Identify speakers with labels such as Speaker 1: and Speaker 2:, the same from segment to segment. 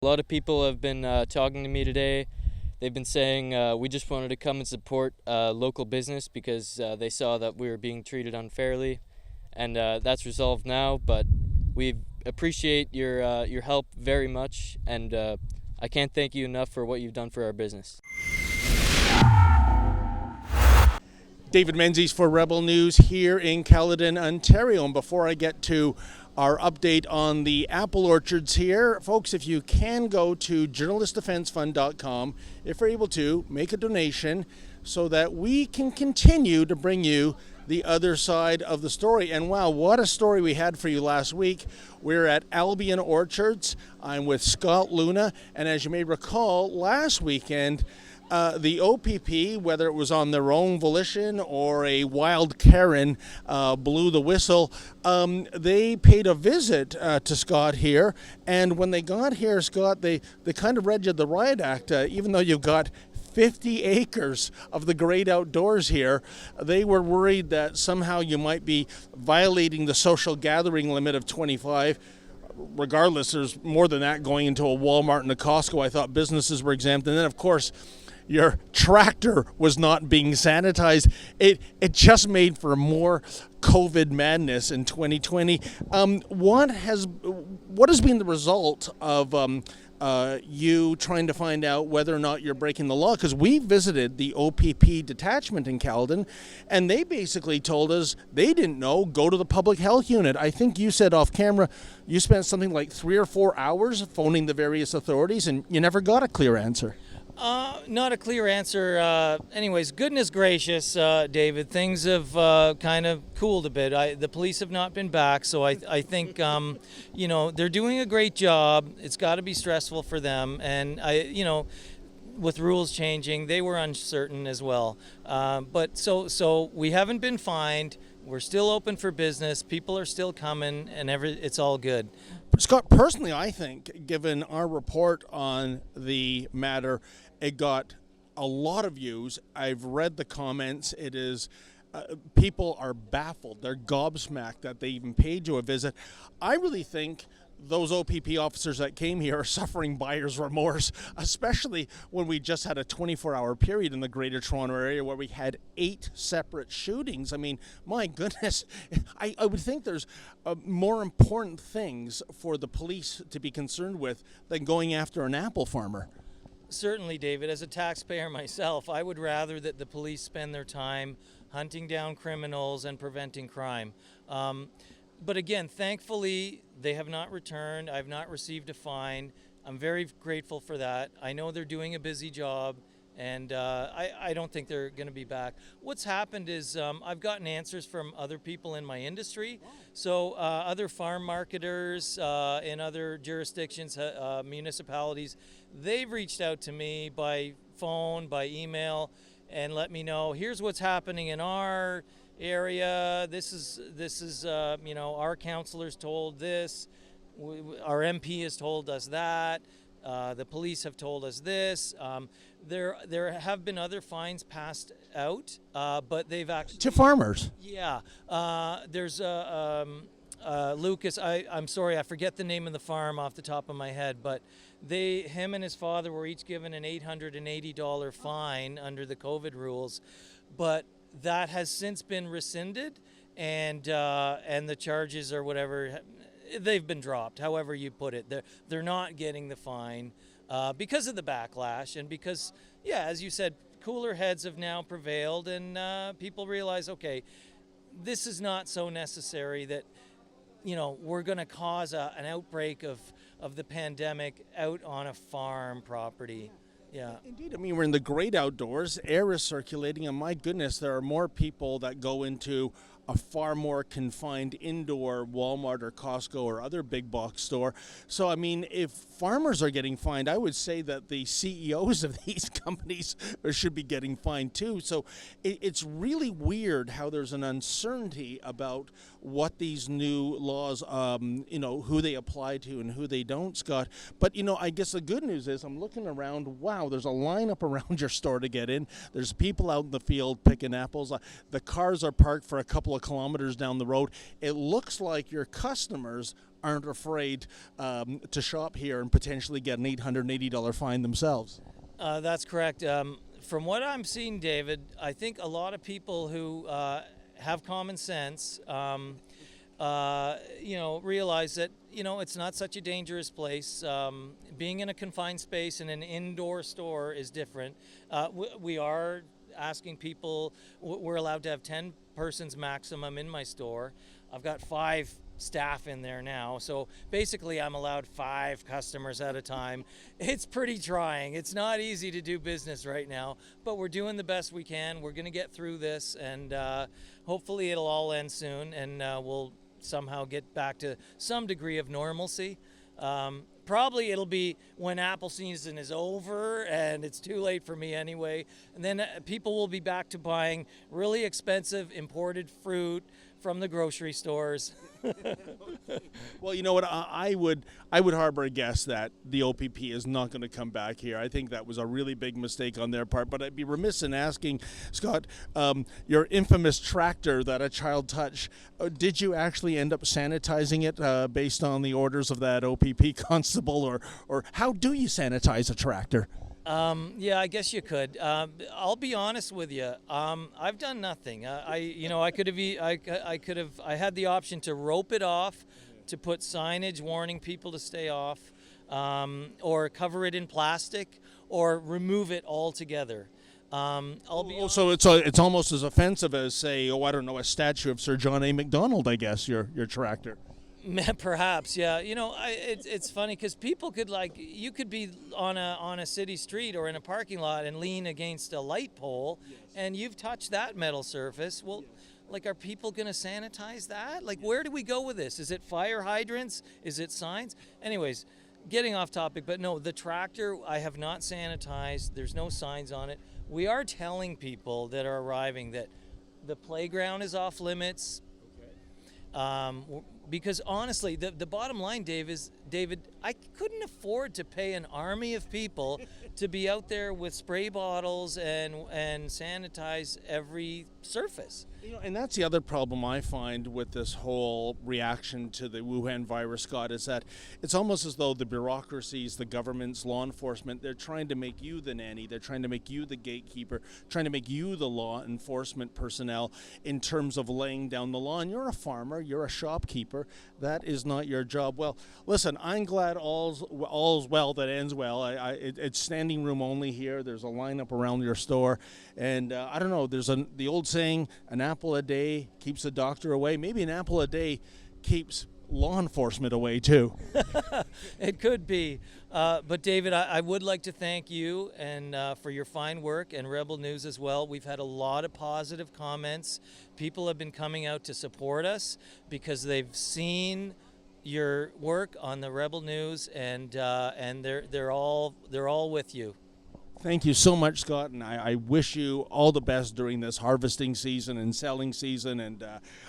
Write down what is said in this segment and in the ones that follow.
Speaker 1: A lot of people have been talking to me today. They've been saying we just wanted to come and support local business because they saw that we were being treated unfairly, and that's resolved now. But we appreciate your help very much, and I can't thank you enough for what you've done for our business.
Speaker 2: David Menzies for Rebel News here in Caledon, Ontario. And before I get to our update on the apple orchards here, folks, if you can go to journalistdefensefund.com, if you're able to, make a donation so that we can continue to bring you the other side of the story. And wow, what a story we had for you last week. We're at Albion Orchards. I'm with Scott Luna, and as you may recall, last weekend, the OPP, whether it was on their own volition or a wild Karen blew the whistle, they paid a visit to Scott here. And when they got here, Scott, they kind of read you the riot act. Even though you've got 50 acres of the great outdoors here, they were worried that somehow you might be violating the social gathering limit of 25. Regardless, there's more than that going into a Walmart and a Costco. I thought businesses were exempt. And then, of course, your tractor was not being sanitized. It just made for more COVID madness in 2020. What has been the result of you trying to find out whether or not you're breaking the law? Because we visited the OPP detachment in Caledon, and they basically told us they didn't know. Go to the public health unit. I think you said off camera you spent something like 3 or 4 hours phoning the various authorities, and you never got a clear answer.
Speaker 3: Not a clear answer. Anyways, goodness gracious, David, things have kind of cooled a bit. The police have not been back, so I think, they're doing a great job. It's got to be stressful for them, and with rules changing, they were uncertain as well. But so we haven't been fined. We're still open for business. People are still coming, and it's all good.
Speaker 2: But Scott, personally, I think, given our report on the matter, it got a lot of views. I've read the comments. It is people are baffled. They're gobsmacked that they even paid you a visit. I really think those OPP officers that came here are suffering buyer's remorse, especially when we just had a 24-hour period in the Greater Toronto Area where we had 8 separate shootings. I mean, my goodness, I would think there's more important things for the police to be concerned with than going after an apple farmer.
Speaker 3: Certainly, David. As a taxpayer myself, I would rather that the police spend their time hunting down criminals and preventing crime. But again, thankfully, they have not returned. I've not received a fine. I'm very grateful for that. I know they're doing a busy job, and I don't think they're going to be back. What's happened is I've gotten answers from other people in my industry. So other farm marketers in other jurisdictions, municipalities, they've reached out to me by phone, by email, and let me know, here's what's happening in our area. This is our councillors told this, our MP has told us that, the police have told us this. There have been other fines passed out, but they've actually
Speaker 2: to farmers.
Speaker 3: Yeah, there's Lucas. I'm sorry, I forget the name of the farm off the top of my head, but him and his father were each given an $880 fine under the COVID rules, but that has since been rescinded, and the charges or whatever, they've been dropped. However you put it, they're not getting the fine because of the backlash, and because, yeah, as you said, cooler heads have now prevailed, and people realize, okay, this is not so necessary that we're going to cause an outbreak of the pandemic out on a farm property. Yeah.
Speaker 2: Indeed. I mean, we're in the great outdoors. Air is circulating, and my goodness, there are more people that go into a far more confined indoor Walmart or Costco or other big box store. So, I mean, if farmers are getting fined, I would say that the CEOs of these companies should be getting fined too. So it's really weird how there's an uncertainty about what these new laws, who they apply to and who they don't, Scott. But, I guess the good news is I'm looking around, wow, there's a lineup around your store to get in. There's people out in the field picking apples. The cars are parked for a couple of of kilometers down the road. It looks like your customers aren't afraid to shop here and potentially get an $880 fine themselves.
Speaker 3: That's correct. From what I'm seeing, David, I think a lot of people who have common sense, realize that, it's not such a dangerous place. Being in a confined space in an indoor store is different. We are asking people, we're allowed to have 10 persons maximum in my store. I've got 5 staff in there now, so basically I'm allowed 5 customers at a time. It's pretty trying. It's not easy to do business right now, but we're doing the best we can. We're going to get through this, and hopefully it'll all end soon, and we'll somehow get back to some degree of normalcy. Probably it'll be when apple season is over and it's too late for me anyway, and then people will be back to buying really expensive imported fruit from the grocery stores.
Speaker 2: Well, you know what? I would harbor a guess that the OPP is not going to come back here. I think that was a really big mistake on their part. But I'd be remiss in asking, Scott, your infamous tractor that a child touched, did you actually end up sanitizing it based on the orders of that OPP constable, or how do you sanitize a tractor?
Speaker 3: Yeah, I guess you could. I'll be honest with you. I've done nothing. I had the option to rope it off, to put signage warning people to stay off, or cover it in plastic, or remove it altogether.
Speaker 2: So it's almost as offensive as, say, a statue of Sir John A. Macdonald, I guess, your tractor.
Speaker 3: Perhaps, yeah. It's funny because people could, you could be on a city street or in a parking lot and lean against a light pole, and you've touched that metal surface. Well, are people going to sanitize that? Where do we go with this? Is it fire hydrants? Is it signs? Anyways, getting off topic, but no, the tractor I have not sanitized. There's no signs on it. We are telling people that are arriving that the playground is off limits. Because honestly, the bottom line, David, I couldn't afford to pay an army of people to be out there with spray bottles and sanitize every surface.
Speaker 2: And that's the other problem I find with this whole reaction to the Wuhan virus, Scott, is that it's almost as though the bureaucracies, the governments, law enforcement, they're trying to make you the nanny, they're trying to make you the gatekeeper, trying to make you the law enforcement personnel in terms of laying down the law. And you're a farmer, you're a shopkeeper. That is not your job. Well, listen, I'm glad all's well that ends well. It's standing room only here. There's a lineup around your store. And I don't know, there's the old saying, an apple a day keeps the doctor away. Maybe an apple a day keeps law enforcement away too.
Speaker 3: It could be. But David, I would like to thank you and for your fine work, and Rebel News as well. We've had a lot of positive comments. People have been coming out to support us because they've seen your work on the Rebel News, and they're all with you.
Speaker 2: Thank you so much, Scott, and I wish you all the best during this harvesting season and selling season, and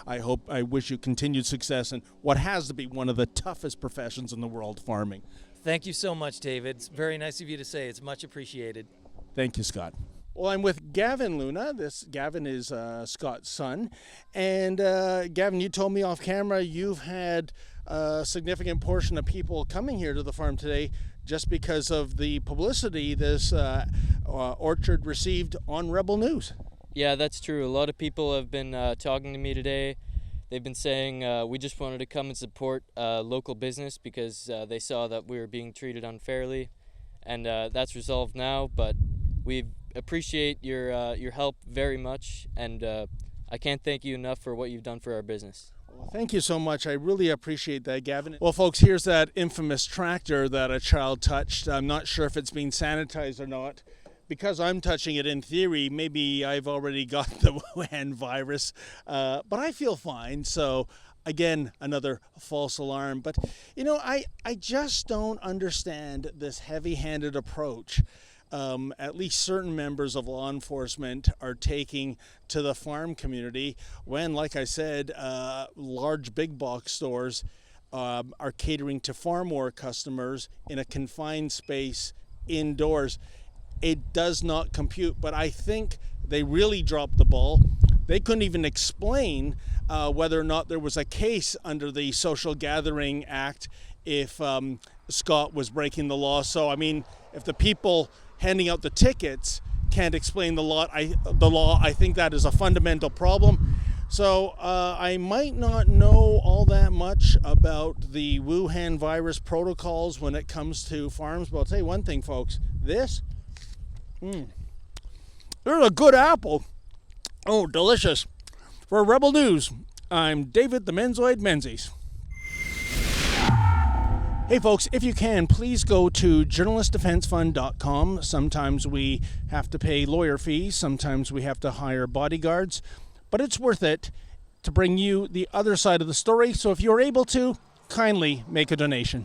Speaker 2: I wish you continued success in what has to be one of the toughest professions in the world, farming.
Speaker 3: Thank you so much, David. It's very nice of you to say. It's much appreciated.
Speaker 2: Thank you, Scott. Well, I'm with Gavin Luna. Gavin is Scott's son, and Gavin, you told me off camera you've had a significant portion of people coming here to the farm today just because of the publicity this orchard received on Rebel News.
Speaker 1: Yeah, that's true. A lot of people have been talking to me today. They've been saying we just wanted to come and support local business because they saw that we were being treated unfairly, and that's resolved now. But we appreciate your help very much, and I can't thank you enough for what you've done for our business.
Speaker 2: Well, thank you so much. I really appreciate that, Gavin. Well, folks, here's that infamous tractor that a child touched. I'm not sure if it's being sanitized or not. Because I'm touching it, in theory, maybe I've already got the Wuhan virus, but I feel fine. So, again, another false alarm. But, I just don't understand this heavy-handed approach at least certain members of law enforcement are taking to the farm community when, like I said, large big box stores are catering to far more customers in a confined space indoors. It does not compute, but I think they really dropped the ball. they couldn't even explain whether or not there was a case under the Social Gathering Act if Scott was breaking the law. So, I mean, if the people handing out the tickets can't explain the law, I think that is a fundamental problem. So I might not know all that much about the Wuhan virus protocols when it comes to farms, but I'll tell you one thing, folks. This, there's a good apple. Oh, delicious. For Rebel News, I'm David the Menzoid Menzies. Hey folks, if you can, please go to journalistdefensefund.com. Sometimes we have to pay lawyer fees, sometimes we have to hire bodyguards, but it's worth it to bring you the other side of the story. So if you're able to, kindly make a donation.